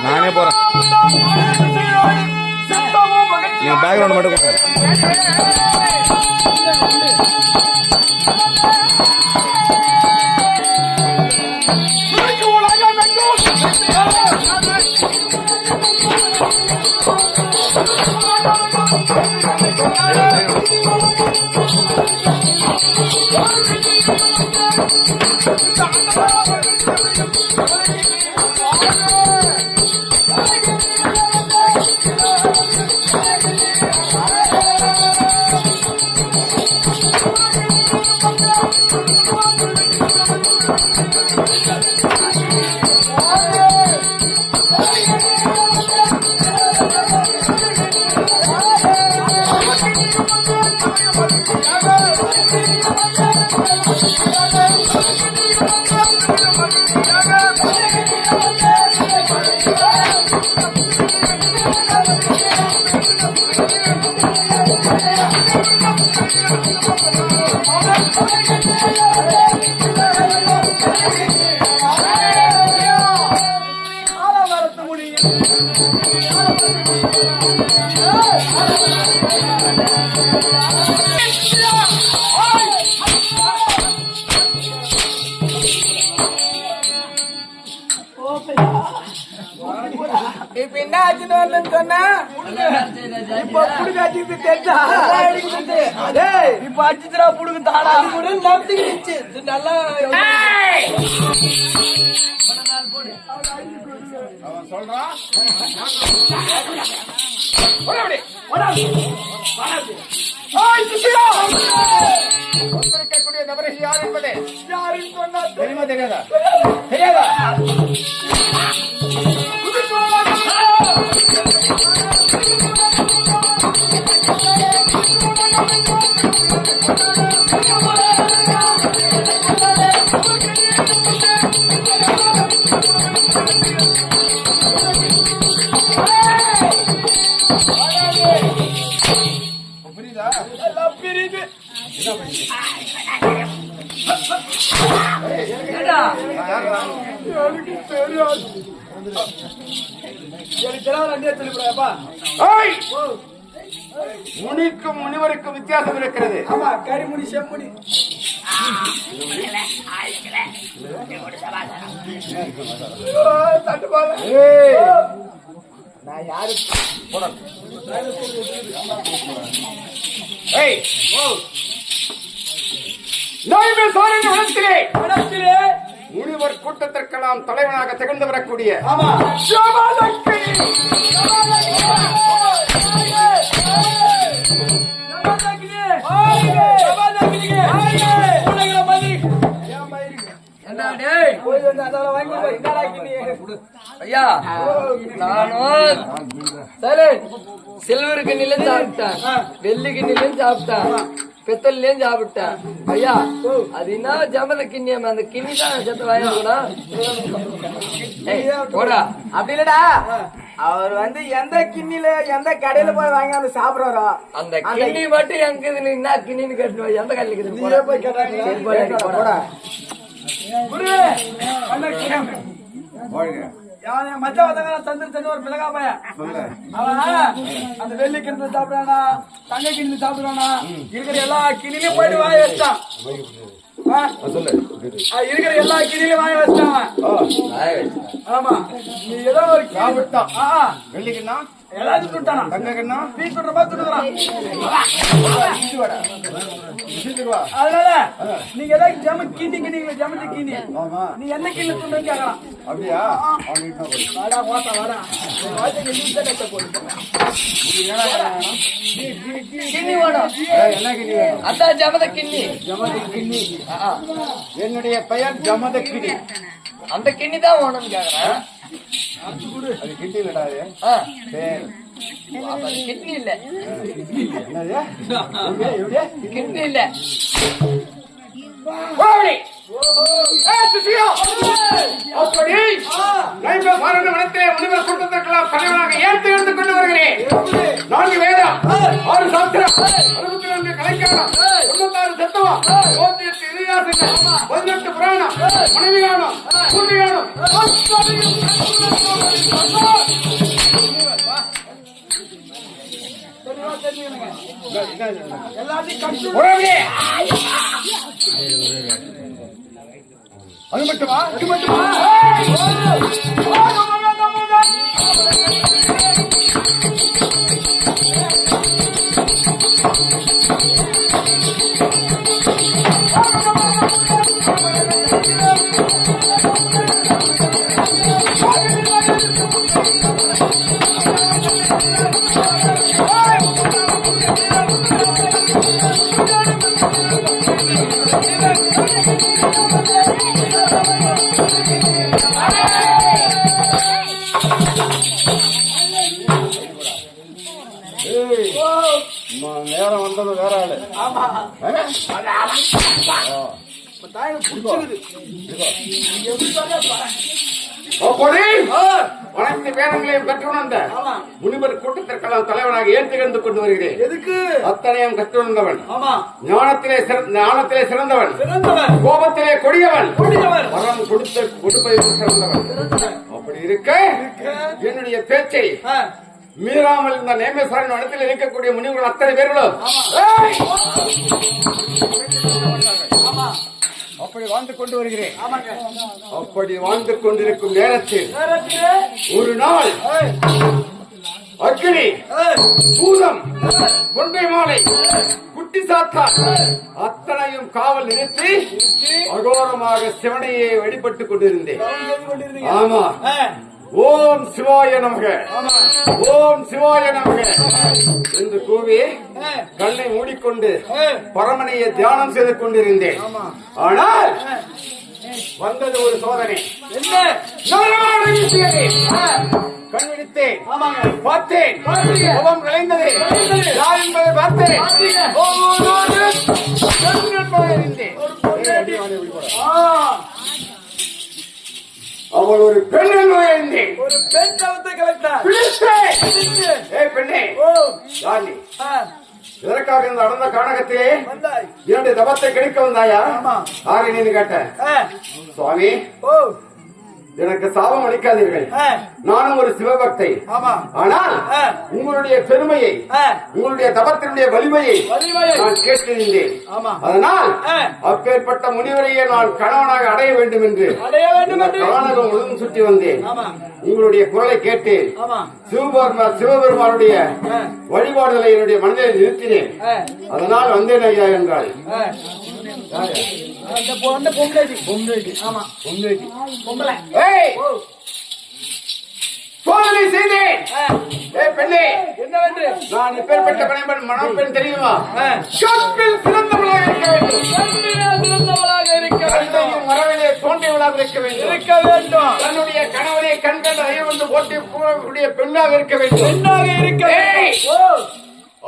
நானே போறேன். நீங்க பேக்ரவுண்ட் மட்டும் இப்ப என்ன ஆச்சுன்னு வந்து சொன்னா இப்ப புடுகாச்சு தெரிஞ்சா இப்ப அடிச்சுரா புடுங்க தாடா கூட நம்பிக்கிச்சு நல்லா சொல்றான். நபரை யார் என்பது யாருன்னு சொன்னா தெரியுமா தெரியாதா? தெரியாதா? புரியுதா? எல்லாம் பிரியுது. முனிக்கும் முனிவருக்கும் வித்தியாசம் இருக்கிறது. ஆமா, கரிமுனி செம்முனி. நான் யாரு முனிவர் கூட்டத்திற்கெல்லாம் தலைவனாக திகழ்ந்து வரக்கூடிய ஐயா, நானும் சில்வர் கிண்ணிலும் சாப்பிட்டேன், வெள்ளி கிண்ணிலும் சாப்பிட்டேன், பித்தல்லையும் சாப்பிட்டேன். ஐயா, அது என்ன ஜமத கிண்ணியம்? அந்த கிண்ணி தான் செத்த வாங்க போடா. அப்படி இல்லடா, அவர் வந்து எந்த கிண்ணில எந்த கடையில போய் வாங்கி வந்து சாப்பிடுறாரோ அந்த கிண்ணி மட்டும் எங்க என்ன கிண்ணின்னு கேட்டு எந்த கடையில் போய் கேட்டா மச்சா வந்தாங்க சந்திர ஒரு மிளகா பைய அவன் அந்த வெள்ளி கிணத்து சாப்பிடானா, தங்க கிணத்து சாப்பிடுறானா, இருக்கிற எல்லா கிணிலையும் போயிட்டு வாய வச்சான். இருக்கிற எல்லா கிணிலையும் வாய வச்சான். ஆமா, நீ ஏதோ ஒரு சாப்பிட்டான். வெள்ளிக்கிண்ணா எல்லாத்தையும் சுட்டானா, தங்க கிண்ணா பீஸ் சுடுற மாதிரி சுடுறான். அதனால நீங்க ஏதாவது ஜம கிண்டி கிண்டிங்களா, ஜமத்து கிண்டி நீ என்ன கிண்ணி சுண்டன்னு கேட்கலாம். அப்படியா? வாடா வாடா வாடா கிண்ணி வேணும். என்ன கிண்ணி வேணும்? அதான் ஜமத கிண்ணி. என்னுடைய பெயர் ஜமத கிண்ணி. அந்த கிண்ணி தான் வேணும்னு கேக்குறேன். அது கிண்ணி இல்லடா. கிட்னி இல்ல, என்னது கிட்னி இல்ல. அப்படி பன்னெண்டு மனத்திலே முனிவர் கூட்டத்திற்கெல்லாம் தலைவராக ஏற்று எடுத்துக் கொண்டு வருகிறேன். 4 வேதம், 6 சாஸ்திரம், 64 கலைக்காலம், 96 தத்துவம், 108 இதிகாசங்கள், 18 புராணம், மனைவியானம், கூட்டியானம், அது மட்டுமா? நேரம் வந்தது வேற ஆளு. அனைத்து வேதங்களையும் கற்றுணர்ந்த முனிவர் கூட்டத்திற்கெல்லாம் தலைவனாக ஏற்றுக்கொண்டு கொண்டு வருகிறேன். எதுக்கு? அத்தனையும் கற்றுணர்ந்தவன், ஞானத்திலே சிறந்தவன், கோபத்திலே கொடியவன், வரம் கொடுப்பதை சிறந்தவன். அப்படி இருக்க என்னுடைய பேச்சை மீறாமல் இந்த நேமேஸ்வரன் இடத்தில் இருக்கக்கூடிய முனிவர்கள் அத்தனை பேர்களும் அப்படி வாழ்ந்து கொண்டு வருகிறேன். அப்படி வாழ்ந்து கொண்டிருக்கும் நேரத்தில் ஒரு நாள் அக்னி, பூதம், கொண்டை மாலை, குட்டி சாத்தான் அத்தனையும் காவல் நிறுத்தி அகோரமாக சிவனையை வழிபட்டுக் கொண்டிருந்தேன். ஆமா, ஓம் சிவாய நமக, ஓம் சிவாய நமக என்று கூவி கண்ணை மூடிக்கொண்டு பரமனையை தியானம் செய்து கொண்டிருந்தேன். ஆனால் வந்தது ஒரு சோதனை. கண் விழித்தேன், பார்த்தேன், கோபம் விளைந்தது, யார் என்பதை பார்த்தேன், அவள் ஒரு பெண் என்பதை ஒரு பெண் தவத்தை கலைத்தார். பெண்ணே, யார் நீ? இதற்காக இந்த நடந்த காணகத்திலே இரண்டு தபத்தை கிடைக்க வந்தாயா? ஆறு நீ கேட்ட சுவாமி, எனக்கு சாபம் அளிக்காதீர்கள், நானும் ஒரு சிவபக்தை. ஆனால் உங்களுடைய பெருமையை, உங்களுடைய தபத்தினுடைய வலிமையை நான் கேட்டிருந்தேன். அதனால் அப்பேற்பட்ட முனிவரையே நான் கணவனாக அடைய வேண்டும் என்று கானகம் முழுதும் சுற்றி வந்தேன். உங்களுடைய குரலை கேட்டேன். சிவபெருமானுடைய வழிபாடுகளை என்னுடைய மனதில் நிறுத்தினேன். அதனால் வந்தேன் ஐயா என்றாள். சோதனை செய்தேன். பெண்ணே, என்னவென்று? நான் எப்பேற்பட்ட மணப்பெண் தெரியுமா? சிறந்தவளாக இருக்க வேண்டும், மரவிலே தோன்றியவளாக இருக்க வேண்டும், தன்னுடைய கணவனை கண்கண்ட ஐயவந்து போட்டிய பெண்ணாக இருக்க வேண்டும்.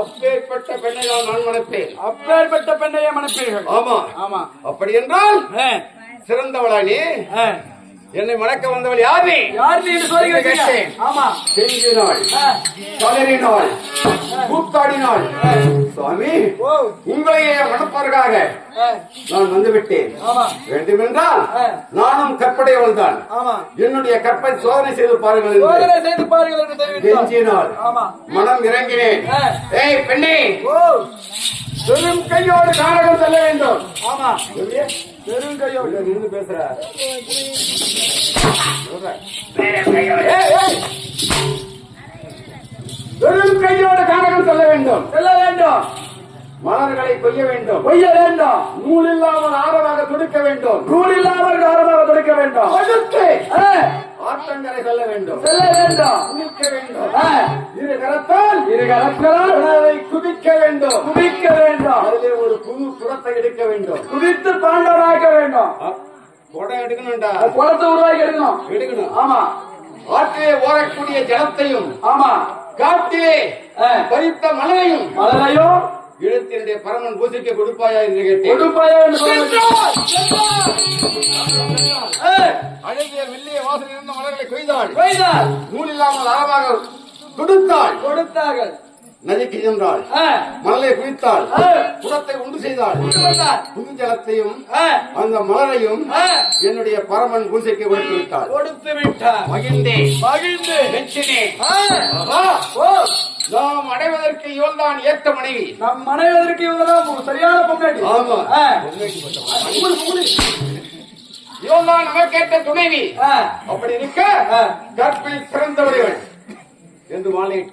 அப்பேற்பட்ட பெண்ணை நான் மணப்பேன். அப்பேற்பட்ட பெண்ணையே மணப்பீர்கள்? ஆமா ஆமா. அப்படி என்றால் சிறந்தவளா நீ? என்னை மணக்க வந்தவள் யாரு? யாரு என்று சொல்கிறேன். ஆமா, செஞ்சினாள், கலரினாள், கூத்தாடினாள். சுவாமி, உங்களையே மணப்பதற்காக நான் வந்துவிட்டேன். வேண்டுமென்றால் நானும் கற்படையவள் தான். என்னுடைய கற்பை சோதனை செய்து பாருங்கள். கெஞ்சினாள், மனம் இறங்கினேன். ஏய் பெண்ணே, வெறும் கையோடு கானகம் செல்ல வேண்டும். ஆமா, வெறும் கையோடு நின்று பேசுற. வெறும் கையோடு கானகம் செல்ல வேண்டும். மலர்களை கொய்ய வேண்டும். நூல் இல்லாமல் ஆரமாக துடிக்க வேண்டும். அடுத்து ஆற்றங்கரை செல்ல வேண்டும். குதிக்க வேண்டும். இரு கரத்தால் குதிக்க வேண்டும். அதிலே ஒரு புது குடத்தை எடுக்க வேண்டும். குதித்து பாண்டவராக்க வேண்டும். குடம் எடுக்கணும்டா, குடத்தை உருவாக்கி எடுக்கணும். ஆமா, ஆற்றிலே ஓரக்கூடிய ஜலத்தையும், ஆமா, காட்டிலே பறித்த மலரையும் இடத்தினுடைய பரமன் பூசைக்கு கொடுப்பாயா என்று கேட்டேன். கொடுப்பாயா என்று சொன்னார். அழகிய மெல்லிய வாசல் இருந்த மலர்களை கொய்தாள். கொய்தார். நூல் இல்லாமல் அறமாக கொடுத்தாள். கொடுத்தார்கள். நதிக்கு சென்றாள். மணலை குவித்தாள். குடத்தை உண்டு செய்தாள். புதுஜலத்தையும் அந்த மலரையும் என்னுடைய பரமன் பூசைக்கு கொடுத்து விட்டாள். கொடுத்து விட்டார். மகிழ்ந்தே மகிழ்ந்து வெற்றினே நாம் அடைவதற்கு இவள்தான் ஏற்ற மனைவி. நம் மனைவதற்கு இவங்கதான் சரியான பொங்கல். ஆமா, இவள்தான் நமக்கேற்ற துணைவி. அப்படி இருக்க கற்பில் சிறந்தவர்கள் என்று மாலை